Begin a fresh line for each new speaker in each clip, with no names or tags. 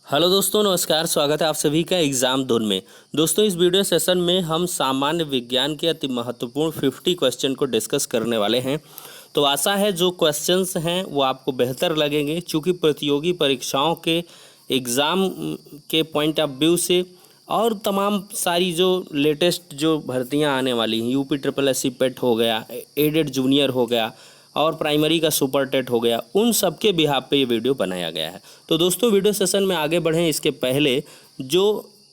Hello दोस्तों, नमस्कार। स्वागत है आप सभी का एग्ज़ाम धुन में। दोस्तों, इस वीडियो सेशन में हम सामान्य विज्ञान के अति महत्वपूर्ण 50 क्वेश्चन को डिस्कस करने वाले हैं। तो आशा है जो क्वेश्चंस हैं वो आपको बेहतर लगेंगे, क्योंकि प्रतियोगी परीक्षाओं के एग्ज़ाम के पॉइंट ऑफ व्यू से और तमाम सारी जो लेटेस्ट जो भर्तियां आने वाली हैं, यूपी ट्रिपल एस सी पेट हो गया, एडेड जूनियर हो गया और प्राइमरी का सुपर टेट हो गया, उन सब के बिहाफ पे ये वीडियो बनाया गया है। तो दोस्तों, वीडियो सेशन में आगे बढ़ें इसके पहले जो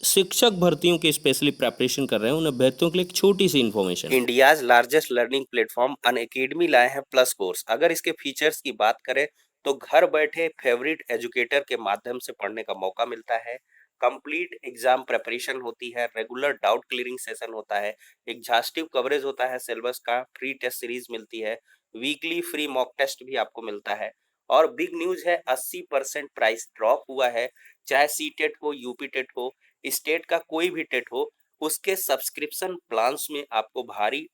शिक्षक भर्तियों की स्पेशली प्रेपरेशन कर रहे हैं उन अभ्यर्थियों के लिए एक छोटी सी information. India's largest learning platform Unacademy लाए हैं प्लस कोर्स। अगर इसके फीचर्स की बात करें तो घर बैठे फेवरेट एजुकेटर के माध्यम से पढ़ने का मौका मिलता है। कंप्लीट एग्जाम प्रेपरेशन होती है, रेगुलर डाउट क्लियरिंग सेशन होता है, एग्जॉस्टिव कवरेज होता है सिलेबस का, फ्री टेस्ट सीरीज मिलती है, वीकली फ्री मॉक टेस्ट भी आपको मिलता है। और बिग न्यूज है, 80% प्राइस ड्रॉप हुआ है। चाहे सी टेट हो, यूपी टेट हो, स्टेट का कोई भी टेट हो, उसके सब्सक्रिप्शन प्लान्स में आपको भारी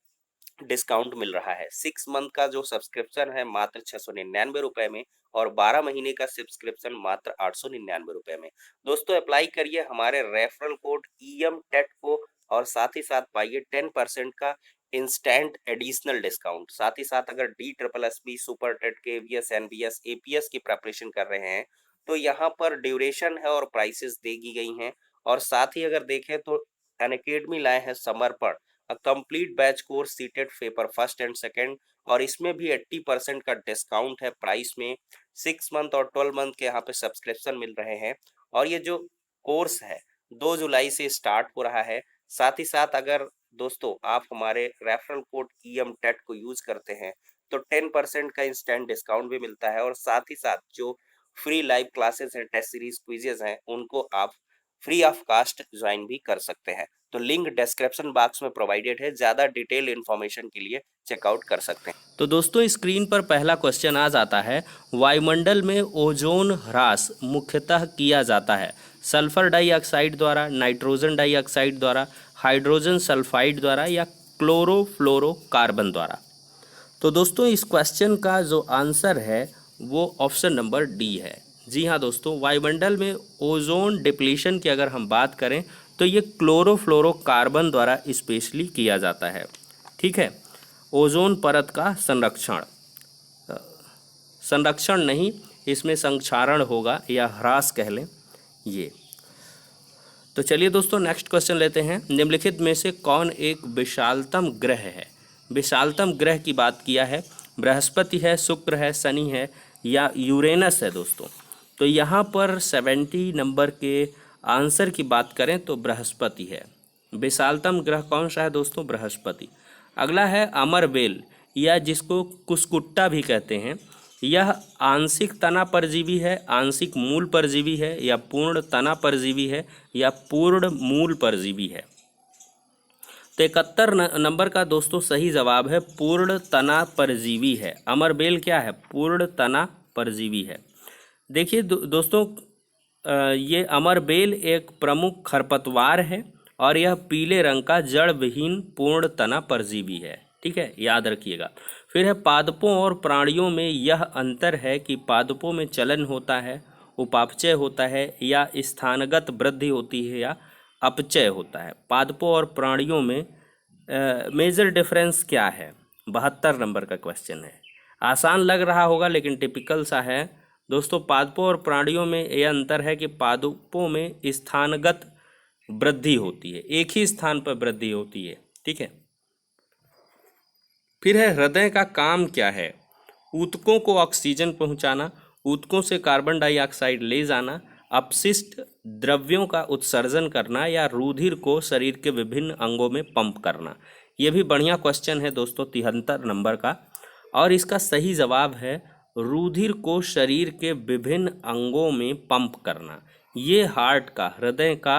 डिस्काउंट मिल रहा है। 6 मंथ का जो सब्सक्रिप्शन है मात्र 699 में, और 12 महीने का सब्सक्रिप्शन मात्र 899 में। दोस्तों, अप्लाई करिए हमारे रेफरल कोड EM टेट को, और साथ ही साथ पाइए 10% का इंस्टेंट एडिशनल डिस्काउंट। साथ ही साथ अगर DSSB सुपर टेट के VS NBS APS की प्रिपरेशन कर रहे हैं तो यहाँ पर ड्यूरेशन है और प्राइसेस दे दी गई हैं। और साथ ही अगर देखें तो अनअकैडमी लाए हैं समर्पण, complete batch course seated paper first and second, और इसमें भी 80% का डिस्काउंट है प्राइस में। 6 मंथ और 12 मंथ के यहाँ पे सब्सक्रिप्शन मिल रहे हैं। और ये जो कोर्स है 2 जुलाई से स्टार्ट हो रहा है। साथ ही साथ अगर दोस्तों आप हमारे रेफरल कोड EM टेट को यूज करते हैं तो 10% का इंस्टेंट डिस्काउंट भी मिलता है। और साथ ही साथ जो फ्री लाइव क्लासेस हैं, टेस्ट सीरीज क्विजेज हैं, उनको आप फ्री ऑफ कास्ट ज्वाइन भी कर सकते हैं। तो लिंक डिस्क्रिप्शन बॉक्स में प्रोवाइडेड है, ज़्यादा डिटेल इन्फॉर्मेशन के लिए चेकआउट कर सकते हैं। तो दोस्तों, स्क्रीन पर पहला क्वेश्चन आ जाता है, वायुमंडल में ओजोन ह्रास मुख्यतः किया जाता है सल्फर डाइऑक्साइड द्वारा, नाइट्रोजन डाइऑक्साइड द्वारा, हाइड्रोजन सल्फाइड द्वारा या क्लोरोफ्लोरोकार्बन द्वारा। तो दोस्तों, इस क्वेश्चन का जो आंसर है वो ऑप्शन नंबर डी है। जी हाँ दोस्तों, वायुमंडल में ओजोन डिप्लीशन की अगर हम बात करें तो ये क्लोरोफ्लोरोकार्बन द्वारा स्पेशली किया जाता है। ठीक है, ओजोन परत का संरक्षण, संरक्षण नहीं, इसमें संक्षारण होगा या ह्रास कह लें ये। तो चलिए दोस्तों, नेक्स्ट क्वेश्चन लेते हैं। निम्नलिखित में से कौन एक विशालतम ग्रह है? विशालतम ग्रह की बात किया है, बृहस्पति है, शुक्र है, शनि है या यूरेनस है दोस्तों। तो यहाँ पर 70 नंबर के आंसर की बात करें तो बृहस्पति है। विशालतम ग्रह कौन सा है दोस्तों? बृहस्पति। अगला है अमरबेल, या जिसको कुस्कुट्टा भी कहते हैं। यह आंशिक तना परजीवी है, आंशिक मूल परजीवी है या पूर्ण तना परजीवी है या पूर्ण मूल परजीवी है? तो 71 नंबर का दोस्तों सही जवाब है पूर्ण तना परजीवी है। अमरबेल क्या है? पूर्ण तना परजीवी है। देखिए दोस्तों, ये अमरबेल एक प्रमुख खरपतवार है और यह पीले रंग का जड़ विहीन पूर्ण तना परजीवी है। ठीक है, याद रखिएगा। फिर है पादपों और प्राणियों में यह अंतर है कि पादपों में चलन होता है, उपापचय होता है या स्थानगत वृद्धि होती है या अपचय होता है। पादपों और प्राणियों में मेजर डिफरेंस क्या है? 72 नंबर का क्वेश्चन है। आसान लग रहा होगा लेकिन टिपिकल सा है दोस्तों। पादपों और प्राणियों में यह अंतर है कि पादपों में स्थानगत वृद्धि होती है, एक ही स्थान पर वृद्धि होती है। ठीक है। फिर है हृदय का काम क्या है? ऊतकों को ऑक्सीजन पहुंचाना, ऊतकों से कार्बन डाइऑक्साइड ले जाना, अपशिष्ट द्रव्यों का उत्सर्जन करना या रुधिर को शरीर के विभिन्न अंगों में पंप करना। ये भी बढ़िया क्वेश्चन है दोस्तों, 73 नंबर का। और इसका सही जवाब है रुधिर को शरीर के विभिन्न अंगों में पंप करना। ये हार्ट का, हृदय का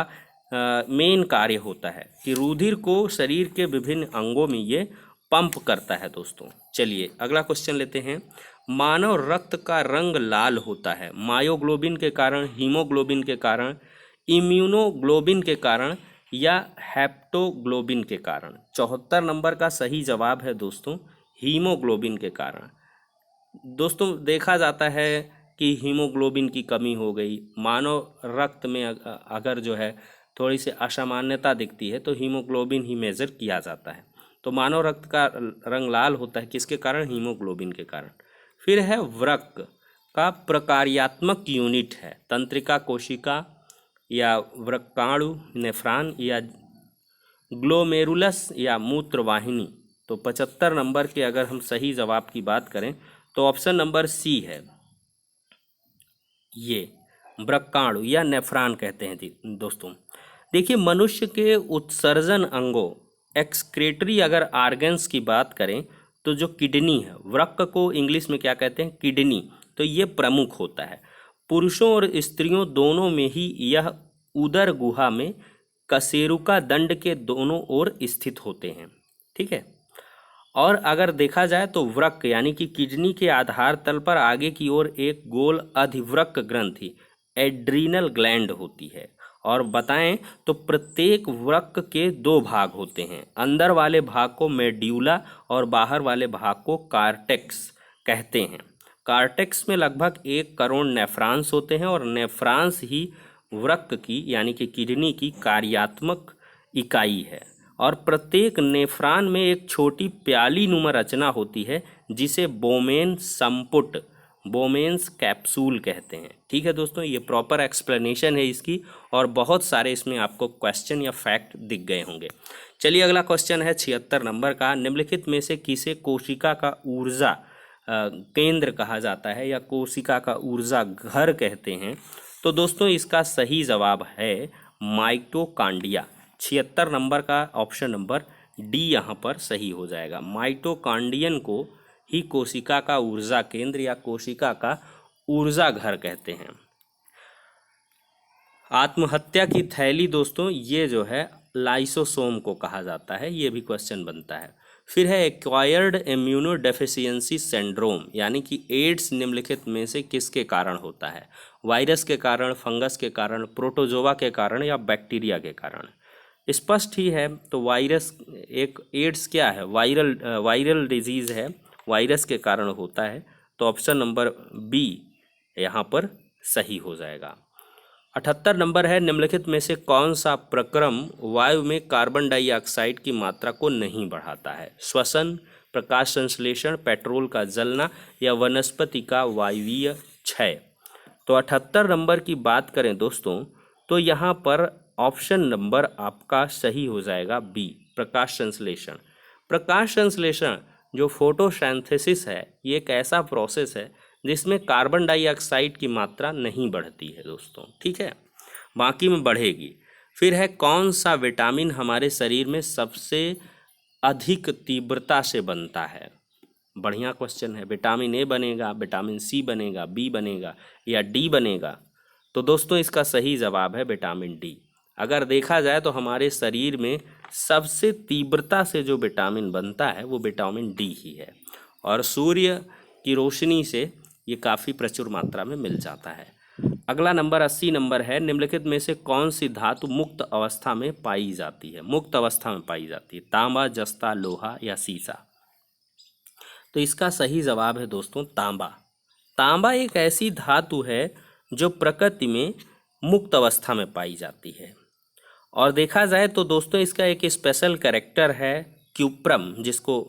मेन कार्य होता है कि रुधिर को शरीर के विभिन्न अंगों में ये पंप करता है दोस्तों। चलिए अगला क्वेश्चन लेते हैं। मानव रक्त का रंग लाल होता है मायोग्लोबिन के कारण, हीमोग्लोबिन के कारण, इम्यूनोग्लोबिन के कारण या हेप्टोग्लोबिन के कारण? 74 नंबर का सही जवाब है दोस्तों हीमोग्लोबिन के कारण। दोस्तों देखा जाता है कि हीमोग्लोबिन की कमी हो गई, मानव रक्त में अगर जो है थोड़ी सी असामान्यता दिखती है तो हीमोग्लोबिन ही मेजर किया जाता है। तो मानव रक्त का रंग लाल होता है किसके कारण? हीमोग्लोबिन के कारण। फिर है वृक्क का प्रकार्यात्मक यूनिट है तंत्रिका, कोशिका या वृक्काणु, नेफ्रॉन या ग्लोमेरुलस या मूत्रवाहिनी। तो 75 नंबर के अगर हम सही जवाब की बात करें तो ऑप्शन नंबर सी है, ये वृक्काणु या नेफ्रॉन कहते हैं दोस्तों। देखिए, मनुष्य के उत्सर्जन अंगों एक्सक्रीटरी अगर आर्गन्स की बात करें तो जो किडनी है, वृक्क को इंग्लिश में क्या कहते हैं? किडनी। तो ये प्रमुख होता है। पुरुषों और स्त्रियों दोनों में ही यह उदर गुहा में कशेरुका दंड के दोनों ओर स्थित होते हैं। ठीक है। और अगर देखा जाए तो वृक्क यानी कि किडनी के आधार तल पर आगे की ओर एक गोल अधिवृक्क ग्रंथि एड्रीनल ग्लैंड होती है। और बताएं तो प्रत्येक वृक्क के 2 भाग होते हैं, अंदर वाले भाग को मेड्यूला और बाहर वाले भाग को कार्टेक्स कहते हैं। कार्टेक्स में लगभग 1 करोड़ नेफ्रॉन्स होते हैं और नेफ्रॉन्स ही वृक्क की यानी कि किडनी की कार्यात्मक इकाई है। और प्रत्येक नेफ्रॉन में एक छोटी प्याली नुमा रचना होती है जिसे बोमेन संपुट, बोमेन्स कैप्सूल कहते हैं। ठीक है दोस्तों, ये प्रॉपर एक्सप्लेनेशन है इसकी और बहुत सारे इसमें आपको क्वेश्चन या फैक्ट दिख गए होंगे। चलिए अगला क्वेश्चन है 76 नंबर का। निम्नलिखित में से किसे कोशिका का ऊर्जा केंद्र कहा जाता है या कोशिका का ऊर्जा घर कहते हैं? तो दोस्तों इसका सही जवाब है माइटोकांड्रिया। 76 नंबर का ऑप्शन नंबर डी यहाँ पर सही हो जाएगा। माइटोकांड्रियन को ही कोशिका का ऊर्जा केंद्र या कोशिका का ऊर्जा घर कहते हैं। आत्महत्या की थैली दोस्तों ये जो है लाइसोसोम को कहा जाता है, ये भी क्वेश्चन बनता है। फिर है एक्वायर्ड इम्यूनो डेफिशिएंसी सिंड्रोम यानी कि एड्स निम्नलिखित में से किसके कारण होता है? वायरस के कारण, फंगस के कारण, प्रोटोजोआ के कारण या बैक्टीरिया के कारण? स्पष्ट ही है। तो वायरस, एक एड्स क्या है? वायरल डिजीज़ है, वायरस के कारण होता है। तो ऑप्शन नंबर बी यहाँ पर सही हो जाएगा। 78 नंबर है, निम्नलिखित में से कौन सा प्रक्रम वायु में कार्बन डाइऑक्साइड की मात्रा को नहीं बढ़ाता है? श्वसन, प्रकाश संश्लेषण, पेट्रोल का जलना या वनस्पति का वायवीय क्षय? तो 78 नंबर की बात करें दोस्तों तो यहाँ पर ऑप्शन नंबर आपका सही हो जाएगा बी, प्रकाश संश्लेषण। प्रकाश संश्लेषण जो फोटोसिंथेसिस है, ये एक ऐसा प्रोसेस है जिसमें कार्बन डाइऑक्साइड की मात्रा नहीं बढ़ती है दोस्तों। ठीक है, बाकी में बढ़ेगी। फिर है कौन सा विटामिन हमारे शरीर में सबसे अधिक तीव्रता से बनता है? बढ़िया क्वेश्चन है। विटामिन ए बनेगा, विटामिन सी बनेगा, बी बनेगा या डी बनेगा? तो दोस्तों इसका सही जवाब है विटामिन डी। अगर देखा जाए तो हमारे शरीर में सबसे तीव्रता से जो विटामिन बनता है वो विटामिन डी ही है और सूर्य की रोशनी से ये काफ़ी प्रचुर मात्रा में मिल जाता है। अगला नंबर 80 नंबर है, निम्नलिखित में से कौन सी धातु मुक्त अवस्था में पाई जाती है? मुक्त अवस्था में पाई जाती है तांबा, जस्ता, लोहा या सीसा? तो इसका सही जवाब है दोस्तों तांबा। तांबा एक ऐसी धातु है जो प्रकृति में मुक्त अवस्था में पाई जाती है। और देखा जाए तो दोस्तों इसका एक स्पेशल कैरेक्टर है क्यूप्रम, जिसको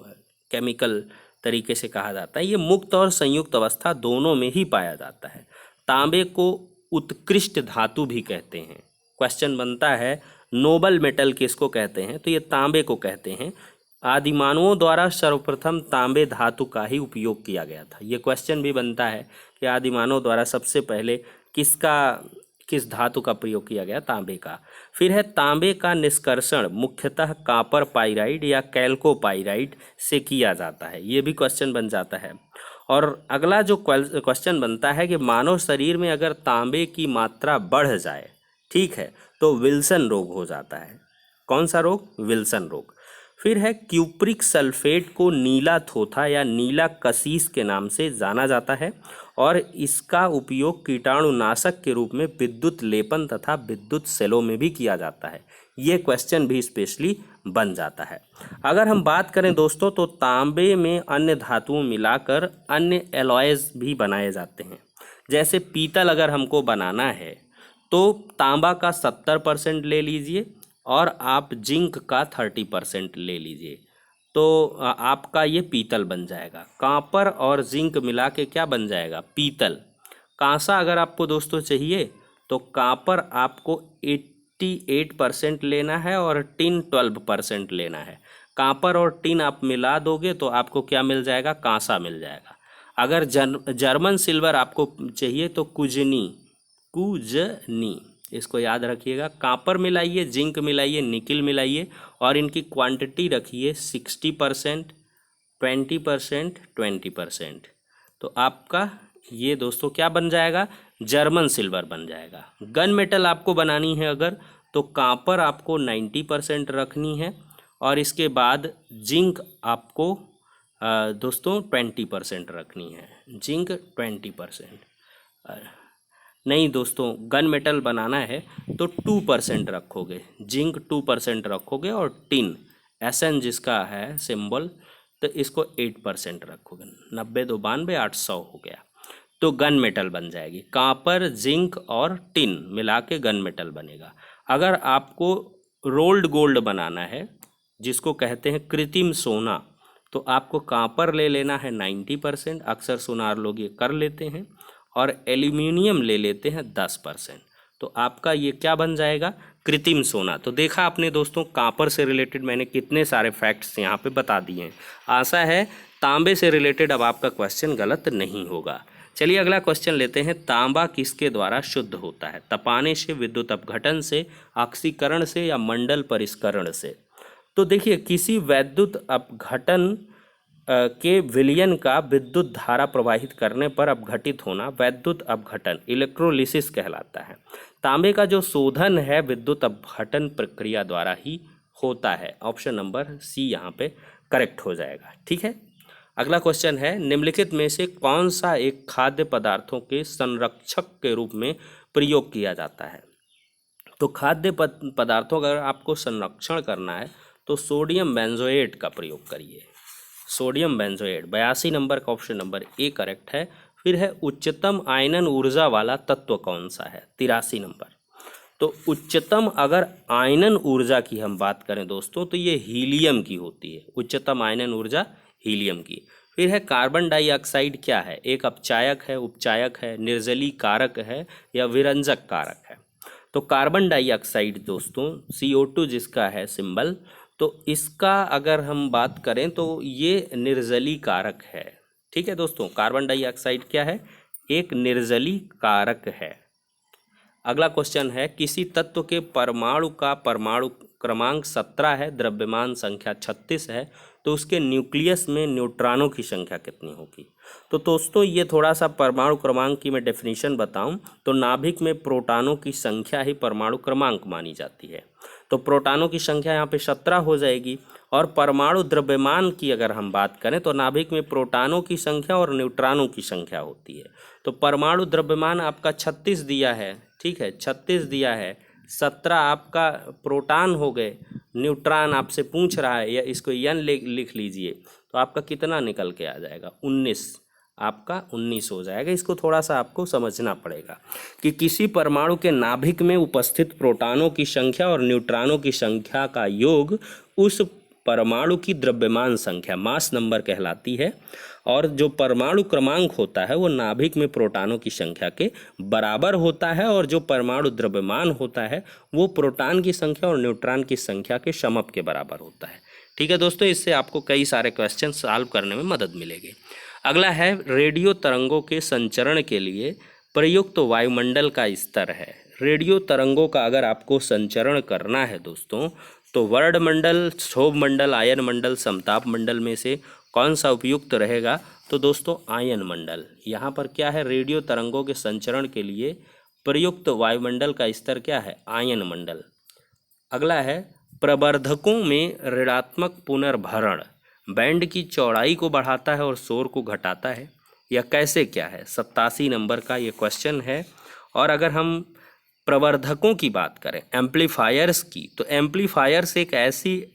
केमिकल तरीके से कहा जाता है। ये मुक्त और संयुक्त अवस्था दोनों में ही पाया जाता है। तांबे को उत्कृष्ट धातु भी कहते हैं। क्वेश्चन बनता है नोबल मेटल किसको कहते हैं? तो ये तांबे को कहते हैं। आदिमानवों द्वारा सर्वप्रथम तांबे धातु का ही उपयोग किया गया था। ये क्वेश्चन भी बनता है कि आदिमानव द्वारा सबसे पहले किस धातु का प्रयोग किया गया? तांबे का। फिर है तांबे का निष्कर्षण मुख्यतः कॉपर पाइराइड या कैल्कोपाइराइड से किया जाता है। ये भी क्वेश्चन बन जाता है। और अगला जो क्वेश्चन बनता है कि मानव शरीर में अगर तांबे की मात्रा बढ़ जाए, ठीक है, तो विल्सन रोग हो जाता है। कौन सा रोग? विल्सन रोग। फिर है क्यूप्रिक सल्फेट को नीला थोथा या नीला कसीस के नाम से जाना जाता है और इसका उपयोग कीटाणुनाशक के रूप में विद्युत लेपन तथा विद्युत सेलों में भी किया जाता है। ये क्वेश्चन भी स्पेशली बन जाता है। अगर हम बात करें दोस्तों तो तांबे में अन्य धातुओं मिलाकर अन्य एलॉयज भी बनाए जाते हैं, जैसे पीतल अगर हमको बनाना है तो तांबा का 70% ले लीजिए और आप जिंक का 30% ले लीजिए, तो आपका ये पीतल बन जाएगा। कांपर और जिंक मिला के क्या बन जाएगा? पीतल। कांसा अगर आपको दोस्तों चाहिए तो कांपर आपको 88% लेना है और टिन 12% लेना है। कांपर और टिन आप मिला दोगे तो आपको क्या मिल जाएगा? कांसा मिल जाएगा। अगर जर्मन सिल्वर आपको चाहिए तो कुजनी, इसको याद रखिएगा। कांपर मिलाइए, जिंक मिलाइए, निकिल मिलाइए और इनकी क्वांटिटी रखिए 60%, 20%, 20%। तो आपका ये दोस्तों क्या बन जाएगा? जर्मन सिल्वर बन जाएगा। गन मेटल आपको बनानी है अगर, तो कांपर आपको 90% रखनी है और इसके बाद जिंक आपको दोस्तों 20% रखनी है। जिंक 20%। नहीं दोस्तों, गन मेटल बनाना है तो 2% रखोगे, जिंक 2% रखोगे और टिन SN जिसका है सिंबल तो इसको 8% रखोगे। 90 2 92 800 हो गया, तो गन मेटल बन जाएगी। कांपर, जिंक और टिन मिला के गन मेटल बनेगा। अगर आपको रोल्ड गोल्ड बनाना है जिसको कहते हैं कृत्रिम सोना, तो आपको कांपर ले लेना है 90%, अक्सर सोनार लोग ये कर लेते हैं, और एल्यूमिनियम ले लेते हैं 10%। तो आपका ये क्या बन जाएगा? कृत्रिम सोना। तो देखा आपने दोस्तों, कांपर से रिलेटेड मैंने कितने सारे फैक्ट्स यहाँ पे बता दिए हैं। आशा है तांबे से रिलेटेड अब आपका क्वेश्चन गलत नहीं होगा। चलिए अगला क्वेश्चन लेते हैं। तांबा किसके द्वारा शुद्ध होता है? तपाने से, विद्युत अपघटन से, ऑक्सीकरण से या मंडल परिष्करण से? तो देखिए, किसी वैद्युत अपघटन के विलयन का विद्युत धारा प्रवाहित करने पर अपघटित होना वैद्युत अपघटन, इलेक्ट्रोलिसिस कहलाता है। तांबे का जो शोधन है विद्युत अपघटन प्रक्रिया द्वारा ही होता है। ऑप्शन नंबर सी यहाँ पे करेक्ट हो जाएगा। ठीक है, अगला क्वेश्चन है, निम्नलिखित में से कौन सा एक खाद्य पदार्थों के संरक्षक के रूप में प्रयोग किया जाता है? तो खाद्य पदार्थों का अगर आपको संरक्षण करना है तो सोडियम बेंजोएट का प्रयोग करिए। सोडियम बेंजोएट 82 नंबर का ऑप्शन नंबर ए करेक्ट है। फिर है उच्चतम आयनन ऊर्जा वाला तत्व कौन सा है? 83 नंबर। तो उच्चतम अगर आयनन ऊर्जा की हम बात करें दोस्तों तो ये हीलियम की होती है। उच्चतम आयनन ऊर्जा हीलियम की। फिर है कार्बन डाइऑक्साइड क्या है? एक अपचायक है, उपचायक है, निर्जली कारक है या विरंजक कारक है? तो कार्बन डाइऑक्साइड दोस्तों CO2 जिसका है सिंबल, तो इसका अगर हम बात करें तो ये निर्जली कारक है। ठीक है दोस्तों, कार्बन डाइऑक्साइड क्या है? एक निर्जली कारक है। अगला क्वेश्चन है, किसी तत्व के परमाणु का परमाणु क्रमांक 17 है, द्रव्यमान संख्या 36 है, तो उसके न्यूक्लियस में न्यूट्रॉनों की संख्या कितनी होगी? तो दोस्तों ये थोड़ा सा परमाणु क्रमांक की मैं डेफिनेशन बताऊं तो नाभिक में प्रोटॉनों की संख्या ही परमाणु क्रमांक मानी जाती है। तो प्रोटॉनों की संख्या यहाँ पे 17 हो जाएगी। और परमाणु द्रव्यमान की अगर हम बात करें तो नाभिक में प्रोटॉनों की संख्या और न्यूट्रॉनों की संख्या होती है। तो परमाणु द्रव्यमान आपका 36 दिया है, ठीक है, 36 दिया है, 17 आपका प्रोटॉन हो गए, न्यूट्रॉन आपसे पूछ रहा है, या इसको n लिख लीजिए, तो आपका कितना निकल के आ जाएगा? 19। आपका 19 हो जाएगा। इसको थोड़ा सा आपको समझना पड़ेगा कि किसी परमाणु के नाभिक में उपस्थित प्रोटॉनों की संख्या और न्यूट्रॉनों की संख्या का योग उस परमाणु की द्रव्यमान संख्या, मास नंबर कहलाती है। और जो परमाणु क्रमांक होता है वो नाभिक में प्रोटॉनों की संख्या के बराबर होता है, और जो परमाणु द्रव्यमान होता है वो प्रोटॉन की संख्या और न्यूट्रॉन की संख्या के समप के बराबर होता है। ठीक है दोस्तों, इससे आपको कई सारे क्वेश्चन सॉल्व करने में मदद मिलेगी। अगला है, रेडियो तरंगों के संचरण के लिए प्रयुक्त वायुमंडल का स्तर है। रेडियो तरंगों का अगर आपको संचरण करना है दोस्तों तो वर्ण मंडल, क्षोभ मंडल, आयन मंडल, समताप मंडल में से कौन सा उपयुक्त रहेगा? तो दोस्तों आयन मंडल। यहाँ पर क्या है? रेडियो तरंगों के संचरण के लिए प्रयुक्त वायुमंडल का स्तर क्या है? आयन मंडल। अगला है, प्रवर्धकों में ऋणात्मक पुनर्भरण बैंड की चौड़ाई को बढ़ाता है और शोर को घटाता है, या कैसे क्या है? 87 नंबर का ये क्वेश्चन है। और अगर हम प्रवर्धकों की बात करें, एम्पलीफायर्स की, तो एम्पलीफायर्स एक ऐसी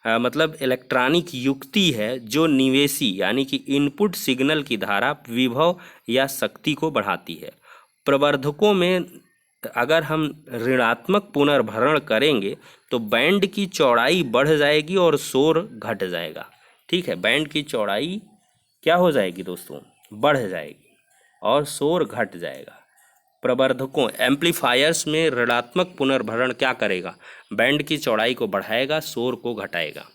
मतलब इलेक्ट्रॉनिक युक्ति है जो निवेशी यानी कि इनपुट सिग्नल की धारा, विभव या शक्ति को बढ़ाती है। प्रवर्धकों में अगर हम ऋणात्मक पुनर्भरण करेंगे तो बैंड की चौड़ाई बढ़ जाएगी और शोर घट जाएगा। ठीक है, बैंड की चौड़ाई क्या हो जाएगी दोस्तों, बढ़ जाएगी और शोर घट जाएगा। प्रवर्धकों एम्पलीफायर्स में ऋणात्मक पुनर्भरण क्या करेगा, बैंड की चौड़ाई को बढ़ाएगा, शोर को घटाएगा।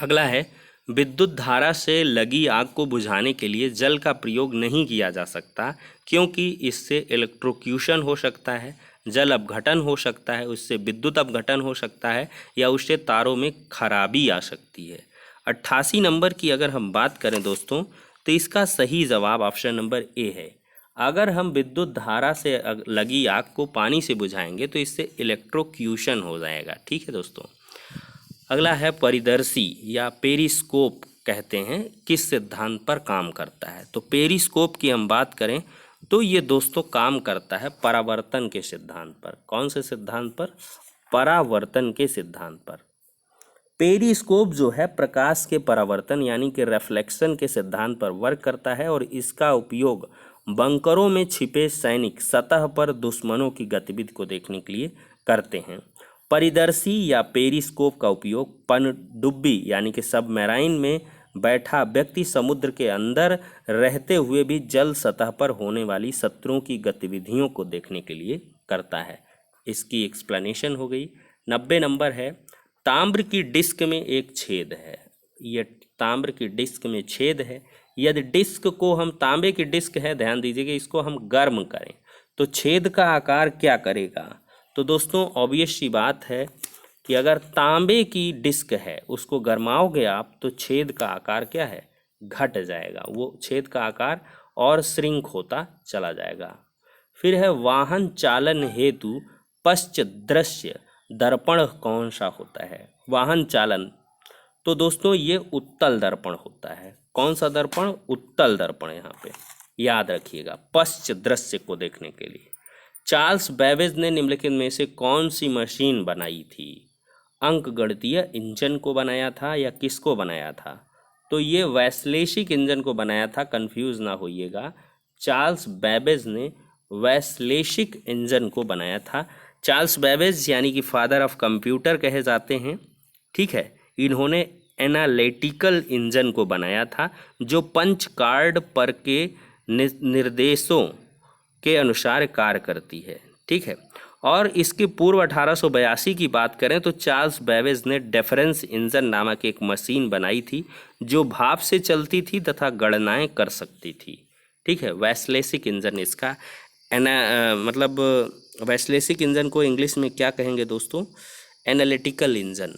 अगला है, विद्युत धारा से लगी आग को बुझाने के लिए जल का प्रयोग नहीं किया जा सकता क्योंकि इससे इलेक्ट्रोक्यूशन हो सकता है, जल अपघटन हो सकता है, उससे विद्युत अपघटन हो सकता है या उससे तारों में खराबी आ सकती है। 88 नंबर की अगर हम बात करें दोस्तों तो इसका सही जवाब ऑप्शन नंबर ए है। अगर हम विद्युत धारा से लगी आग को पानी से बुझाएंगे तो इससे इलेक्ट्रोक्यूशन हो जाएगा। ठीक है दोस्तों। अगला है, परिदर्शी या पेरिस्कोप कहते हैं किस सिद्धांत पर काम करता है। तो पेरिस्कोप की हम बात करें तो ये दोस्तों काम करता है परावर्तन के सिद्धांत पर। कौन से सिद्धांत पर, परावर्तन के सिद्धांत पर। पेरिस्कोप जो है प्रकाश के परावर्तन यानी कि रिफ्लेक्शन के सिद्धांत पर वर्क करता है और इसका उपयोग बंकरों में छिपे सैनिक सतह पर दुश्मनों की गतिविधि को देखने के लिए करते हैं। परिदर्शी या पेरिस्कोप का उपयोग पनडुब्बी यानी कि सबमरीन में बैठा व्यक्ति समुद्र के अंदर रहते हुए भी जल सतह पर होने वाली शत्रुओं की गतिविधियों को देखने के लिए करता है। इसकी एक्सप्लेनेशन हो गई। 90 नंबर है, ताम्र की डिस्क में एक छेद है। ये ताम्र की डिस्क में छेद है। यदि डिस्क को हम, तांबे की डिस्क है, ध्यान दीजिएगा, इसको हम गर्म करें तो छेद का आकार क्या करेगा। तो दोस्तों ऑब्वियस सी बात है कि अगर तांबे की डिस्क है उसको गर्माओगे आप तो छेद का आकार क्या है, घट जाएगा। वो छेद का आकार और श्रिंक होता चला जाएगा। फिर है, वाहन चालन हेतु पश्च दृश्य दर्पण कौन सा होता है। वाहन चालन, तो दोस्तों ये उत्तल दर्पण होता है। कौन सा दर्पण, उत्तल दर्पण। यहाँ पे याद रखिएगा, पश्च दृश्य को देखने के लिए। चार्ल्स बेबेज ने निम्नलिखित में से कौन सी मशीन बनाई थी। अंकगणितीय इंजन को बनाया था या किसको बनाया था। तो ये वैश्लेषिक इंजन को बनाया था, कंफ्यूज ना होइएगा। चार्ल्स बेबेज ने वैश्लेषिक इंजन को बनाया था। चार्ल्स बेबेज यानी कि फादर ऑफ कंप्यूटर कहे जाते हैं। ठीक है, इन्होंने एनालिटिकल इंजन को बनाया था जो पंच कार्ड पर के निर्देशों के अनुसार कार्य करती है। ठीक है, और इसके पूर्व 1882 की बात करें तो चार्ल्स बेबेज ने डिफरेंस इंजन नामक एक मशीन बनाई थी जो भाप से चलती थी तथा गणनाएं कर सकती थी। ठीक है, वैश्लेषिक इंजन इसका मतलब वैश्लेषिक इंजन को इंग्लिश में क्या कहेंगे दोस्तों, एनालिटिकल इंजन।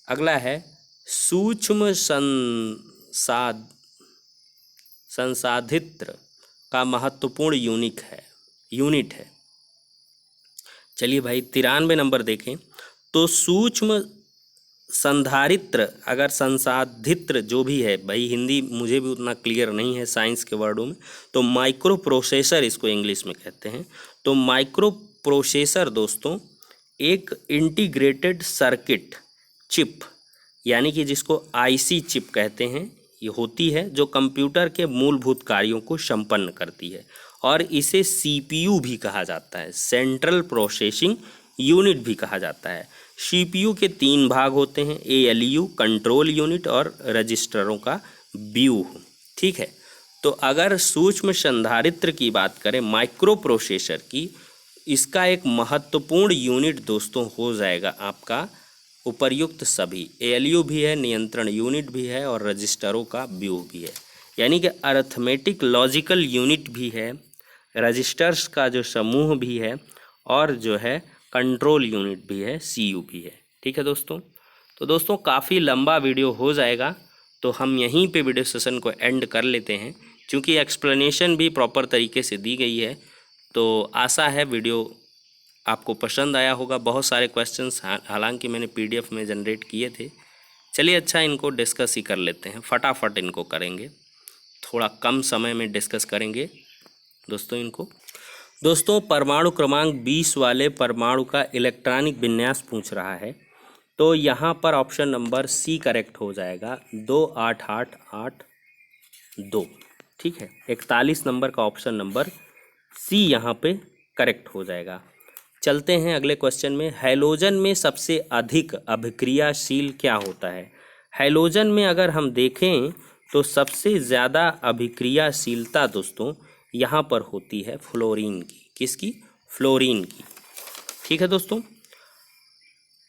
अगला है, सूक्ष्म संसाधित्र का महत्वपूर्ण यूनिट है। चलिए भाई 93 नंबर देखें तो सूक्ष्म संधारित्र, अगर संसाधित्र जो भी है, भाई हिंदी मुझे भी उतना क्लियर नहीं है साइंस के वर्डों में, तो माइक्रो प्रोसेसर इसको इंग्लिश में कहते हैं। तो माइक्रो प्रोसेसर दोस्तों एक इंटीग्रेटेड सर्किट चिप यानी कि जिसको आईसी चिप कहते हैं, ये होती है जो कंप्यूटर के मूलभूत कार्यों को संपन्न करती है और इसे सीपीयू भी कहा जाता है, सेंट्रल प्रोसेसिंग यूनिट भी कहा जाता है। सीपीयू के 3 भाग होते हैं, एएलयू कंट्रोल यूनिट और रजिस्टरों का व्यूह। ठीक है, तो अगर सूक्ष्म संधारित्र की बात करें माइक्रो प्रोसेसर की, इसका एक महत्वपूर्ण यूनिट दोस्तों हो जाएगा आपका उपर्युक्त सभी। एएलयू भी है, नियंत्रण यूनिट भी है और रजिस्टरों का व्यूह भी है, यानी कि अरिथमेटिक लॉजिकल यूनिट भी है, रजिस्टर्स का जो समूह भी है और जो है कंट्रोल यूनिट भी है, सीयू भी है। ठीक है दोस्तों, तो दोस्तों काफ़ी लंबा वीडियो हो जाएगा तो हम यहीं पे वीडियो सेशन को एंड कर लेते हैं, क्योंकि एक्सप्लेनेशन भी प्रॉपर तरीके से दी गई है। तो आशा है वीडियो आपको पसंद आया होगा। बहुत सारे क्वेश्चंस हालांकि मैंने पीडीएफ में जनरेट किए थे। चलिए अच्छा, इनको डिस्कस ही कर लेते हैं, फटाफट इनको करेंगे, थोड़ा कम समय में डिस्कस करेंगे दोस्तों इनको। दोस्तों परमाणु क्रमांक 20 वाले परमाणु का इलेक्ट्रॉनिक विन्यास पूछ रहा है। तो यहाँ पर ऑप्शन नंबर सी करेक्ट हो जाएगा, 28882। ठीक है, 41 नंबर का ऑप्शन नंबर सी यहाँ पे करेक्ट हो जाएगा। चलते हैं अगले क्वेश्चन में। हैलोजन में सबसे अधिक अभिक्रियाशील क्या होता है? हैलोजन में अगर हम देखें तो सबसे ज़्यादा अभिक्रियाशीलता दोस्तों यहाँ पर होती है फ्लोरीन की। किसकी? फ्लोरीन की। ठीक है दोस्तों,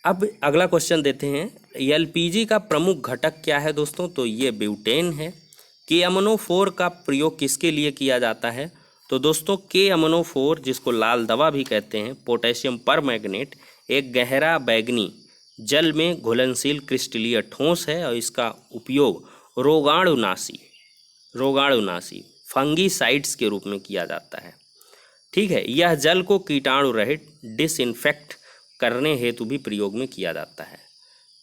अब अगला क्वेश्चन देते हैं। एलपीजी का प्रमुख घटक क्या है दोस्तों? तो ये ब्यूटेन है। KMnO4 का प्रयोग किसके लिए किया जाता है? तो दोस्तों KMnO4, जिसको लाल दवा भी कहते हैं, पोटेशियम परमैंगनेट, एक गहरा बैंगनी जल में घुलनशील क्रिस्टलीय ठोस है और इसका उपयोग रोगाणुनाशी फंगीसाइड्स के रूप में किया जाता है। ठीक है, यह जल को कीटाणु रहित डिसइंफेक्ट करने हेतु भी प्रयोग में किया जाता है।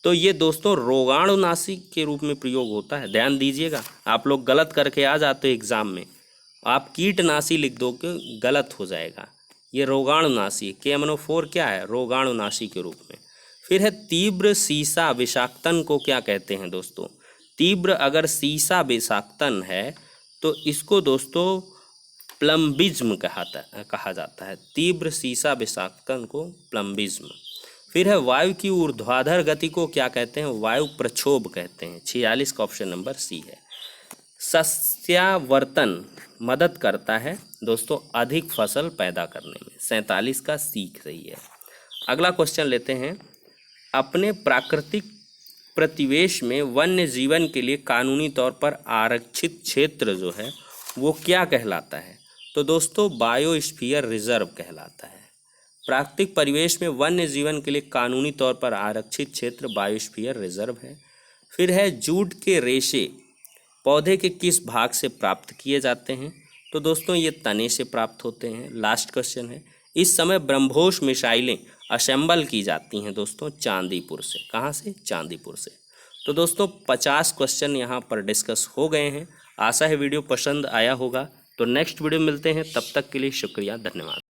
तो ये दोस्तों रोगाणुनाशी के रूप में प्रयोग होता है। ध्यान दीजिएगा, आप लोग गलत करके आ जाते हो एग्जाम में, आप कीटनाशी लिख दो कि गलत हो जाएगा। ये रोगाणुनाशी, KMnO4 क्या है? रोगाणुनाशी के रूप में। फिर है तीव्र सीसा विषाक्तन को क्या कहते हैं दोस्तों? तीव्र अगर सीसा विषाक्तन है तो इसको दोस्तों प्लम्बिज्म कहा जाता है। तीव्र सीसा विषाक्तन को प्लम्बिज्म। फिर है वायु की ऊर्ध्वाधर गति को क्या कहते हैं? वायु प्रक्षोभ कहते हैं। 46 का ऑप्शन नंबर सी है। सस्यावर्तन मदद करता है दोस्तों अधिक फसल पैदा करने में। 47 का सी सही है। अगला क्वेश्चन लेते हैं। अपने प्राकृतिक प्रतिवेश में वन्य जीवन के लिए कानूनी तौर पर आरक्षित क्षेत्र जो है वो क्या कहलाता है? तो दोस्तों बायोस्फीयर रिजर्व कहलाता है। प्राकृतिक परिवेश में वन्य जीवन के लिए कानूनी तौर पर आरक्षित क्षेत्र बायोस्फीयर रिजर्व है। फिर है जूट के रेशे पौधे के किस भाग से प्राप्त किए जाते हैं? तो दोस्तों ये तने से प्राप्त होते हैं। लास्ट क्वेश्चन है। इस समय ब्रह्मोस मिसाइलें असेंबल की जाती हैं दोस्तों चांदीपुर से। कहाँ से? चांदीपुर से। तो दोस्तों 50 क्वेश्चन यहाँ पर डिस्कस हो गए हैं। आशा है वीडियो पसंद आया होगा। तो नेक्स्ट वीडियो मिलते हैं, तब तक के लिए शुक्रिया, धन्यवाद।